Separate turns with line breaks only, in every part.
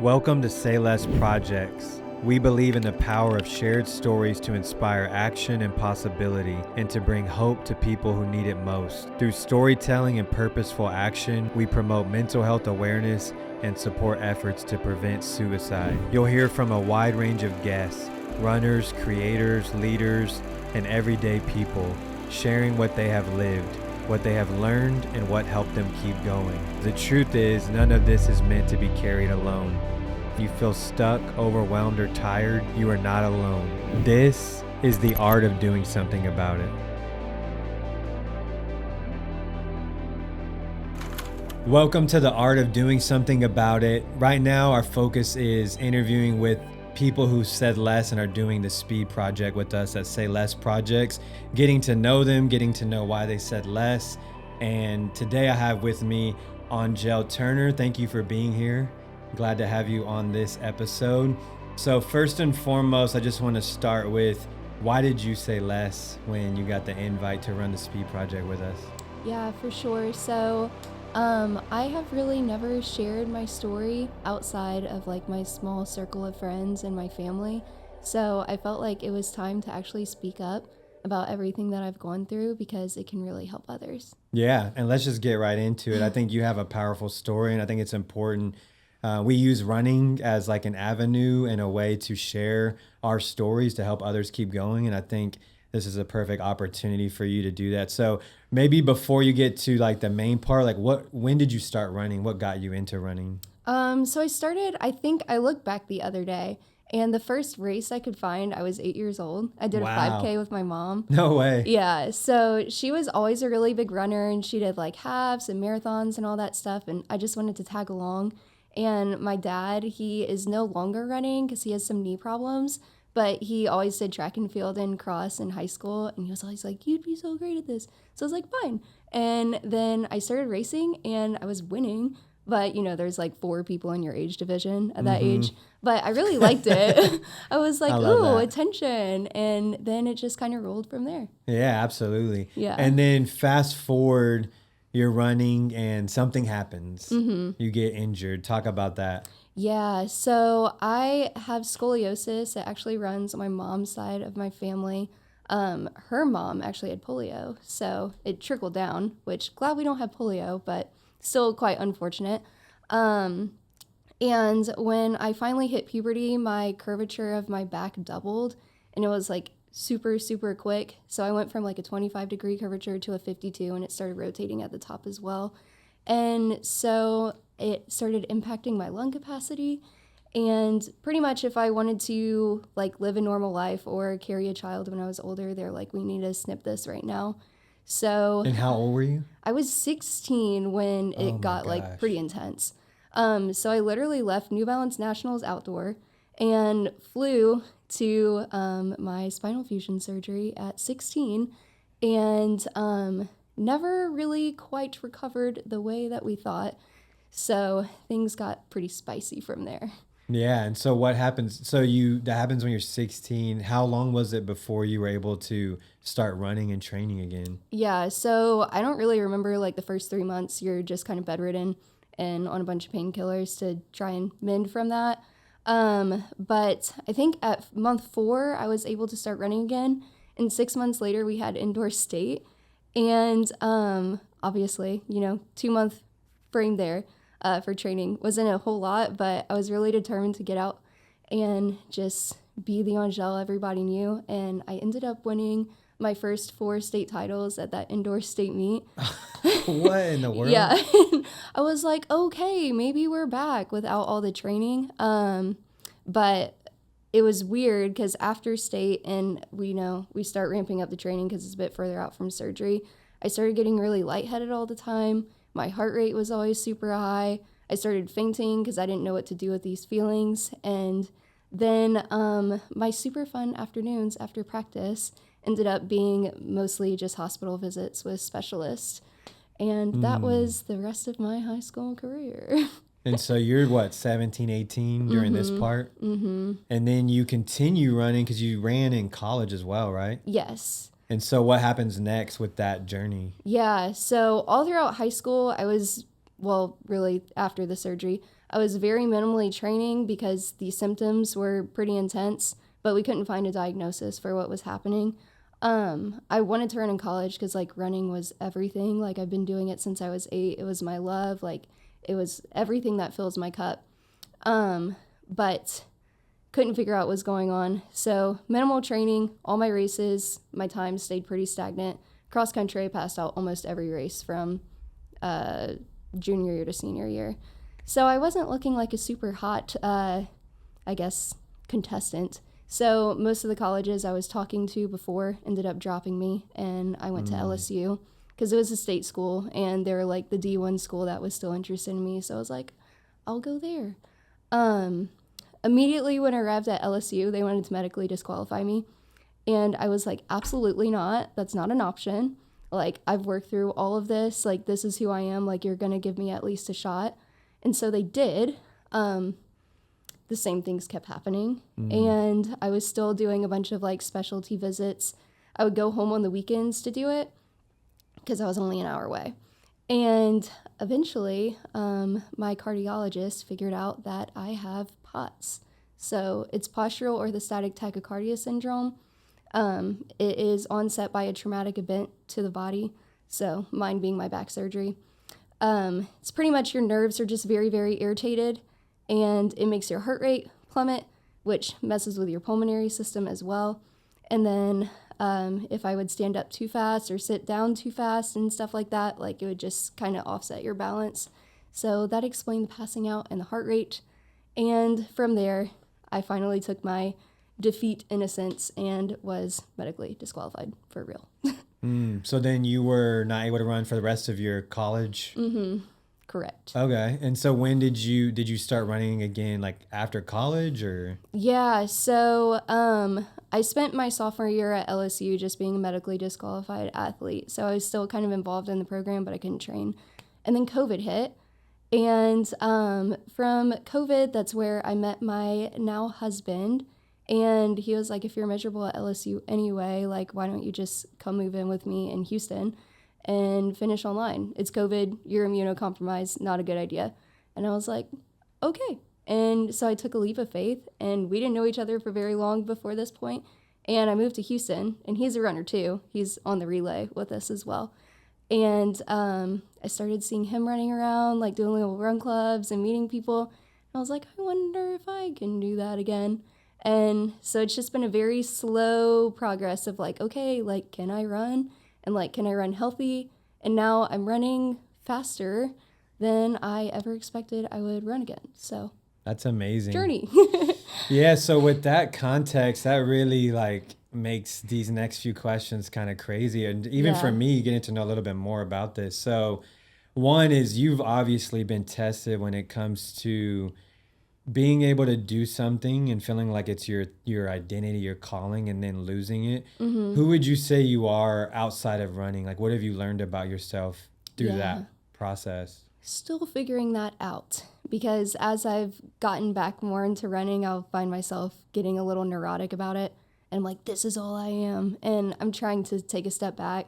Welcome to Sayless Projects. We believe in the power of shared stories to inspire action and possibility and to bring hope to people who need it most. Through storytelling and purposeful action, we promote mental health awareness and support efforts to prevent suicide. You'll hear from a wide range of guests, runners, creators, leaders, and everyday people, sharing what they have lived, what they have learned, and what helped them keep going. The truth is, none of this is meant to be carried alone. If you feel stuck, overwhelmed, or tired, you are not alone. This is the art of doing something about it. Welcome to the art of doing something about it. Right now, our focus is interviewing with people who said less and are doing the speed project with us at Sayless Projects, getting to know them, getting to know why they said less. And today I have with me Angelle Turner. Thank you for being here. Glad to have you on this episode. So first and foremost, I just want to start with, why did you say less when you got the invite to run the speed project with us?
Yeah, for sure. So I have really never shared my story outside of like my small circle of friends and my family. So I felt like it was time to actually speak up about everything that I've gone through because it can really help others.
Yeah, and let's just get right into it. I think you have a powerful story, and I think it's important. We use running as like an avenue and a way to share our stories to help others keep going. And I think this is a perfect opportunity for you to do that. So maybe before you get to like the main part, like when did you start running? What got you into running?
So I think I looked back the other day and the first race I could find, I was 8 years old. I did
Wow.
a 5K with my mom.
No way.
Yeah, so she was always a really big runner and she did like halves and marathons and all that stuff. And I just wanted to tag along. And my dad, he is no longer running because he has some knee problems, but he always did track and field and cross in high school. And he was always like, you'd be so great at this. So I was like, fine. And then I started racing and I was winning. But, you know, there's like 4 people in your age division at that age. But I really liked it. I was like, ooh, attention. And then it just kind of rolled from there.
Yeah, absolutely.
Yeah.
And then fast forward, you're running and something happens. You get injured. Talk about that.
Yeah, so I have scoliosis. It actually runs on my mom's side of my family. Her mom actually had polio, so it trickled down, which glad we don't have polio, but still quite unfortunate. And when I finally hit puberty, my curvature of my back doubled, and it was like super, super quick. So I went from like a 25-degree curvature to a 52, and it started rotating at the top as well. And so it started impacting my lung capacity. And pretty much if I wanted to like live a normal life or carry a child when I was older, they're like, we need to snip this right now. So.
And how old were you?
I was 16 when it got like pretty intense. So I literally left New Balance Nationals outdoor and flew to my spinal fusion surgery at 16 and never really quite recovered the way that we thought. So things got pretty spicy from there.
Yeah. And so what happens? That happens when you're 16. How long was it before you were able to start running and training again?
Yeah. So I don't really remember like the first 3 months. You're just kind of bedridden and on a bunch of painkillers to try and mend from that. But I think at month 4, I was able to start running again. And 6 months later, we had indoor state. And obviously, 2-month frame there for training wasn't a whole lot, but I was really determined to get out and just be the Angelle everybody knew. And I ended up winning my first 4 state titles at that indoor state meet.
What in the world?
Yeah. I was like, okay, maybe we're back without all the training. But it was weird because after state and we start ramping up the training because it's a bit further out from surgery, I started getting really lightheaded all the time. My heart rate was always super high. I started fainting because I didn't know what to do with these feelings. And then my super fun afternoons after practice ended up being mostly just hospital visits with specialists. And that was the rest of my high school career.
And so you're what, 17, 18 during this part? Mm-hmm. And then you continue running because you ran in college as well, right?
Yes.
And so what happens next with that journey?
Yeah, so all throughout high school, I was, well, really after the surgery, I was very minimally training because the symptoms were pretty intense, but we couldn't find a diagnosis for what was happening. I wanted to run in college because like running was everything. Like I've been doing it since I was 8. It was my love. Like it was everything that fills my cup. But couldn't figure out what was going on. So minimal training, all my races, my time stayed pretty stagnant. Cross country, I passed out almost every race from junior year to senior year. So I wasn't looking like a super hot, I guess, contestant. So most of the colleges I was talking to before ended up dropping me, and I went to LSU because it was a state school, and they were like the D1 school that was still interested in me. So I was like, I'll go there. Immediately when I arrived at LSU, they wanted to medically disqualify me. And I was like, absolutely not. That's not an option. Like, I've worked through all of this. Like, this is who I am. Like, you're going to give me at least a shot. And so they did. The same things kept happening. And I was still doing a bunch of, like, specialty visits. I would go home on the weekends to do it because I was only an hour away. And eventually, my cardiologist figured out that I have POTS. So it's postural orthostatic tachycardia syndrome. It is onset by a traumatic event to the body, so mine being my back surgery. It's pretty much your nerves are just very, very irritated, and it makes your heart rate plummet, which messes with your pulmonary system as well. And then if I would stand up too fast or sit down too fast and stuff like that, like it would just kind of offset your balance. So that explained the passing out and the heart rate. And from there, I finally took my defeat in a sense and was medically disqualified for real.
So then you were not able to run for the rest of your college?
Correct.
Okay. And so when did you start running again, like after college or?
Yeah, so I spent my sophomore year at LSU just being a medically disqualified athlete. So I was still kind of involved in the program, but I couldn't train. And then COVID hit. And from COVID, that's where I met my now husband. And he was like, if you're miserable at LSU anyway, like, why don't you just come move in with me in Houston and finish online? It's COVID, you're immunocompromised, not a good idea. And I was like, okay. And so I took a leap of faith, and we didn't know each other for very long before this point. And I moved to Houston, and he's a runner too. He's on the relay with us as well. And I started seeing him running around, like doing little run clubs and meeting people. And I was like, I wonder if I can do that again. And so it's just been a very slow progress of like, okay, like, can I run? And like, can I run healthy? And now I'm running faster than I ever expected I would run again. So
that's amazing.
Journey.
Yeah. So with that context, that really like makes these next few questions kind of crazy. And even for me, getting to know a little bit more about this. So one is you've obviously been tested when it comes to being able to do something and feeling like it's your identity, your calling, and then losing it. Who would you say you are outside of running? Like, what have you learned about yourself through that process?
Still figuring that out, because as I've gotten back more into running, I'll find myself getting a little neurotic about it. And I'm like, this is all I am. And I'm trying to take a step back.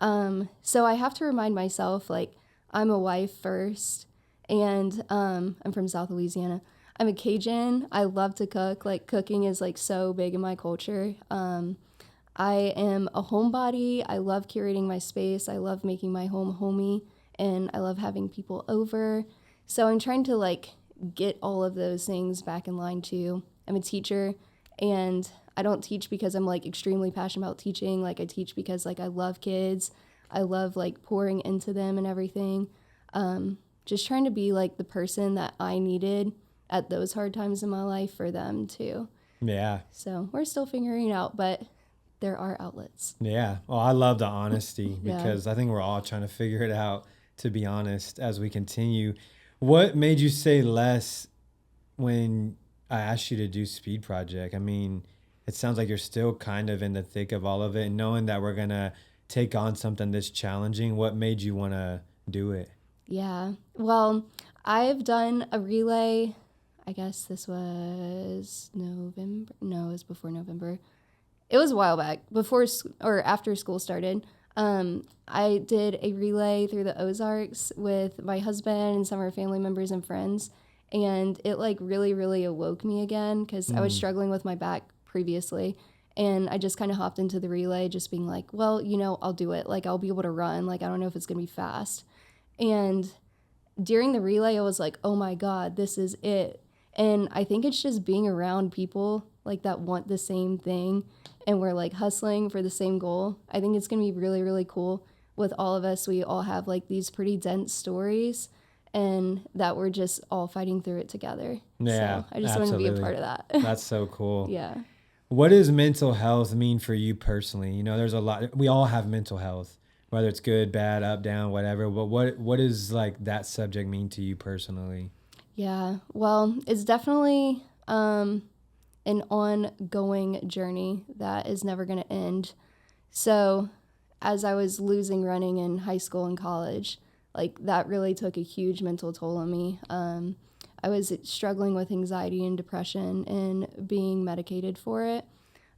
So I have to remind myself, like, I'm a wife first, and I'm from South Louisiana. I'm a Cajun. I love to cook. Like, cooking is like so big in my culture. I am a homebody. I love curating my space. I love making my home homey, and I love having people over. So I'm trying to like get all of those things back in line too. I'm a teacher, and I don't teach because I'm like extremely passionate about teaching. Like, I teach because like I love kids. I love like pouring into them and everything. Just trying to be like the person that I needed at those hard times in my life for them too. Yeah. So we're still figuring it out, but there are outlets.
Yeah. Well, I love the honesty because I think we're all trying to figure it out, to be honest, as we continue. What made you say less when I asked you to do Speed Project? I mean, it sounds like you're still kind of in the thick of all of it, and knowing that we're going to take on something this challenging, what made you want to do it?
Yeah. Well, I've done a relay. I guess this was November. No, it was before November. It was a while back, before or after school started. I did a relay through the Ozarks with my husband and some of our family members and friends. And it like really, really awoke me again because I was struggling with my back previously. And I just kind of hopped into the relay just being like, well, you know, I'll do it. Like I'll be able to run. Like I don't know if it's going to be fast. And during the relay, I was like, oh my God, this is it. And I think it's just being around people like that want the same thing and we're like hustling for the same goal. I think it's going to be really, really cool with all of us. We all have like these pretty dense stories and that we're just all fighting through it together.
Yeah,
so I just
absolutely.
want to be a part of that.
That's so cool.
Yeah.
What does mental health mean for you personally? You know, there's a lot, we all have mental health, whether it's good, bad, up, down, whatever. But what does like that subject mean to you personally?
Yeah, well, it's definitely an ongoing journey that is never going to end. So, as I was losing running in high school and college, like that really took a huge mental toll on me. I was struggling with anxiety and depression and being medicated for it.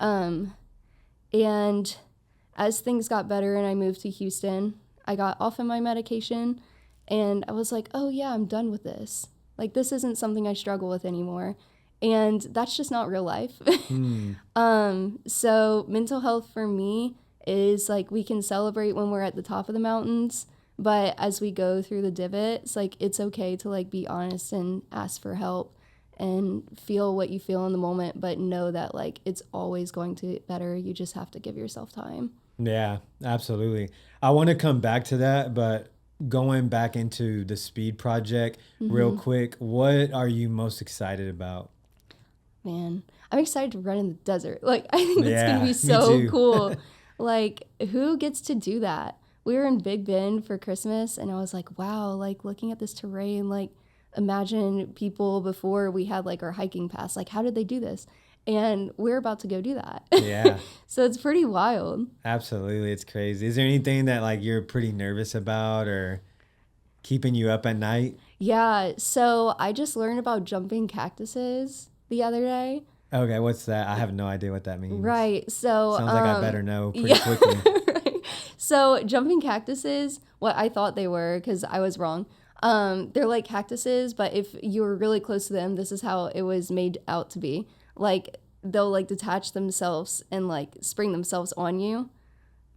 And as things got better and I moved to Houston, I got off of my medication and I was like, oh yeah, I'm done with this. Like, this isn't something I struggle with anymore. And that's just not real life. So mental health for me is like we can celebrate when we're at the top of the mountains, but as we go through the divots, like it's okay to like be honest and ask for help and feel what you feel in the moment, but know that like it's always going to get better. You just have to give yourself time.
Yeah, absolutely. I want to come back to that, but going back into the speed project real quick, what are you most excited about?
Man, I'm excited to run in the desert. Like, I think it's going to
Yeah,
be
me
so
too.
cool. Like, who gets to do that? We were in Big Bend for Christmas, and I was like, wow, like, looking at this terrain, like, imagine people before we had, like, our hiking pass. Like, how did they do this? And we're about to go do that.
Yeah,
So it's pretty wild.
absolutely. It's crazy. Is there anything that like you're pretty nervous about or keeping you up at night?
Yeah, so I just learned about jumping cactuses the other day.
Okay, what's that? I have no idea what that means.
Right. So
Sounds like I better know pretty
yeah.
quickly.
Right. So jumping cactuses, what I thought they were, because I was wrong. They're like cactuses, but if you were really close to them, this is how it was made out to be. Like they'll like detach themselves and like spring themselves on you.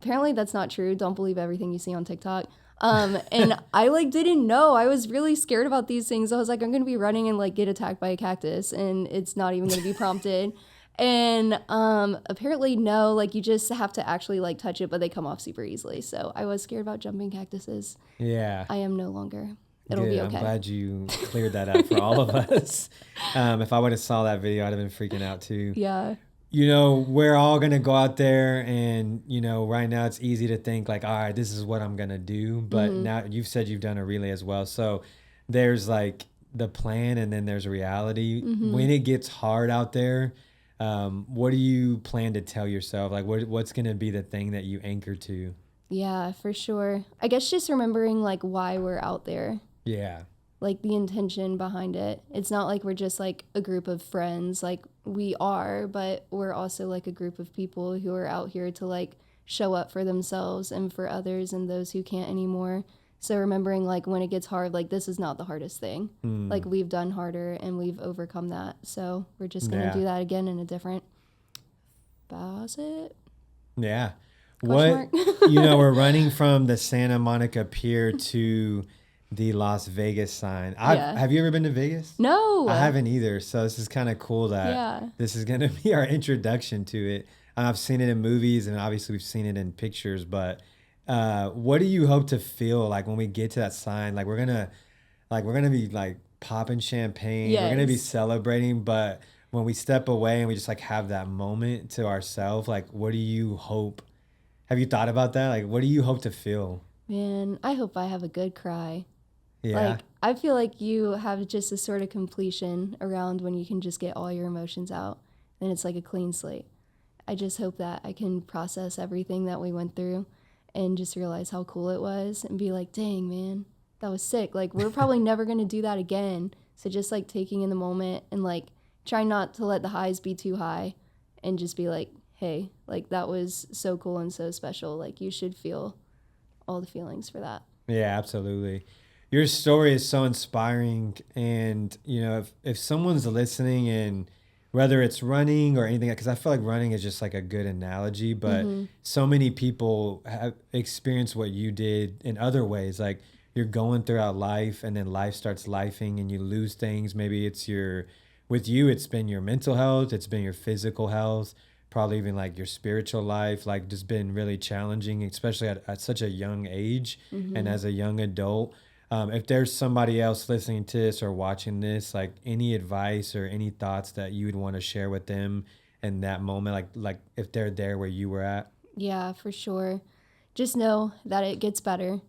Apparently that's not true. Don't believe everything you see on TikTok. And I like didn't know. I was really scared about these things. I was like, I'm gonna be running and like get attacked by a cactus, and it's not even gonna be prompted. And apparently no, like you just have to actually like touch it, but they come off super easily. So I was scared about jumping cactuses.
Yeah.
I am no longer. It'll
Good.
be okay.
I'm glad you cleared that up for all of us. If I would have saw that video, I'd have been freaking out too.
Yeah.
You know, we're all going to go out there and, you know, right now it's easy to think like, all right, this is what I'm going to do. But now you've said you've done a relay as well. So there's like the plan and then there's reality. When it gets hard out there, what do you plan to tell yourself? Like what's going to be the thing that you anchor to?
Yeah, for sure. I guess just remembering like why we're out there.
Yeah.
Like the intention behind it. It's not like we're just like a group of friends. Like we are, but we're also like a group of people who are out here to like show up for themselves and for others and those who can't anymore. So remembering like when it gets hard, like this is not the hardest thing. Like we've done harder and we've overcome that. So we're just going to do that again in a different facet.
Yeah.
Question
What, you know, we're running from the Santa Monica Pier to the Las Vegas sign. Have you ever been to Vegas?
No.
I haven't either. So this is kind of cool that this is going to be our introduction to it. I've seen it in movies and obviously we've seen it in pictures, but what do you hope to feel like when we get to that sign? Like we're going to be like popping champagne. We're going to be celebrating, but when we step away and we just like have that moment to ourselves, like what do you hope? Have you thought about that? Like what do you hope to feel?
Man, I hope I have a good cry.
Yeah.
Like, I feel like you have just a sort of completion around when you can just get all your emotions out and it's like a clean slate. I just hope that I can process everything that we went through and just realize how cool it was and be like, dang, man, that was sick. Like, we're probably never going to do that again. So just like taking in the moment and like trying not to let the highs be too high and just be like, hey, like that was so cool and so special. Like, you should feel all the feelings for that.
Yeah, absolutely. Your story is so inspiring. And, if someone's listening and whether it's running or anything, because I feel like running is just like a good analogy, but so many people have experienced what you did in other ways. Like you're going throughout life and then life starts lifing and you lose things. Maybe with you, it's been your mental health, it's been your physical health, probably even like your spiritual life, like just been really challenging, especially at such a young age and as a young adult. If there's somebody else listening to this or watching this, like any advice or any thoughts that you would want to share with them in that moment, like if they're there where you were at?
Yeah, for sure. Just know that it gets better,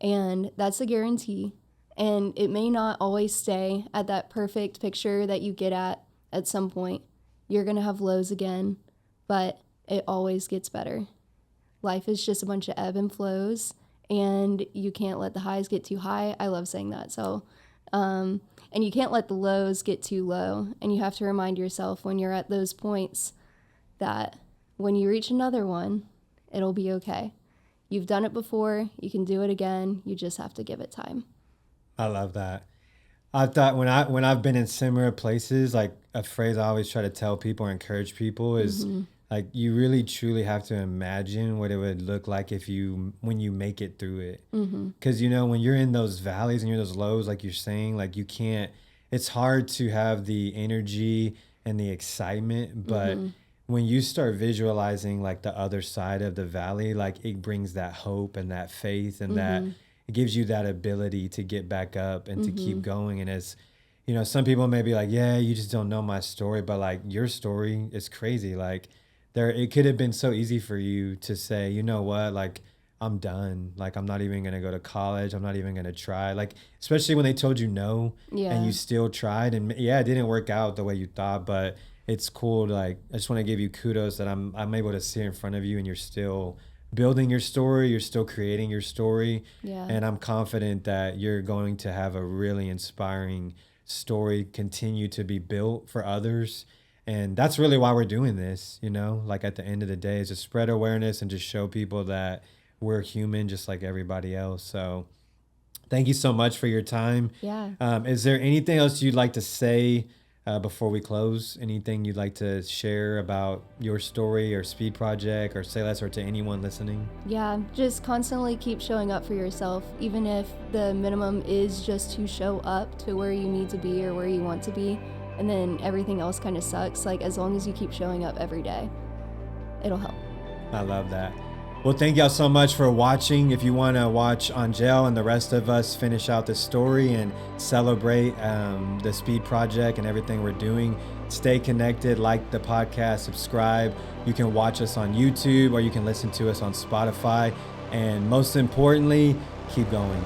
and that's a guarantee. And it may not always stay at that perfect picture that you get at some point. You're going to have lows again, but it always gets better. Life is just a bunch of ebb and flows, and you can't let the highs get too high. I love saying that. So, and you can't let the lows get too low. And you have to remind yourself when you're at those points that when you reach another one, it'll be okay. You've done it before. You can do it again. You just have to give it time.
I love that. I thought when I've been in similar places, like a phrase I always try to tell people or encourage people is like you really truly have to imagine what it would look like when you make it through it. Because when you're in those valleys and you're in those lows, like you're saying, like you can't. It's hard to have the energy and the excitement, but when you start visualizing like the other side of the valley, like it brings that hope and that faith and that. It gives you that ability to get back up and to keep going. And as some people may be like, yeah, you just don't know my story, but like your story is crazy. Like it could have been so easy for you to say, you know what, like I'm done. Like I'm not even going to go to college. I'm not even going to try. Like, especially when they told you no and you still tried, and it didn't work out the way you thought, but it's cool. Like, I just want to give you kudos that I'm able to sit in front of you and you're still building your story, you're still creating your story. And I'm confident that you're going to have a really inspiring story continue to be built for others. And that's really why we're doing this, like at the end of the day, is to spread awareness and just show people that we're human just like everybody else. So thank you so much for your time. Is there anything else you'd like to say before we close? Anything you'd like to share about your story or Speed Project or Sayless, or to anyone listening?
Yeah, just constantly keep showing up for yourself, even if the minimum is just to show up to where you need to be or where you want to be, and then everything else kind of sucks. Like, as long as you keep showing up every day, it'll help.
I love that. Well, thank y'all so much for watching. If you want to watch Angelle and the rest of us finish out the story and celebrate the Speed Project and everything we're doing, stay connected, like the podcast, subscribe. You can watch us on YouTube or you can listen to us on Spotify. And most importantly, keep going.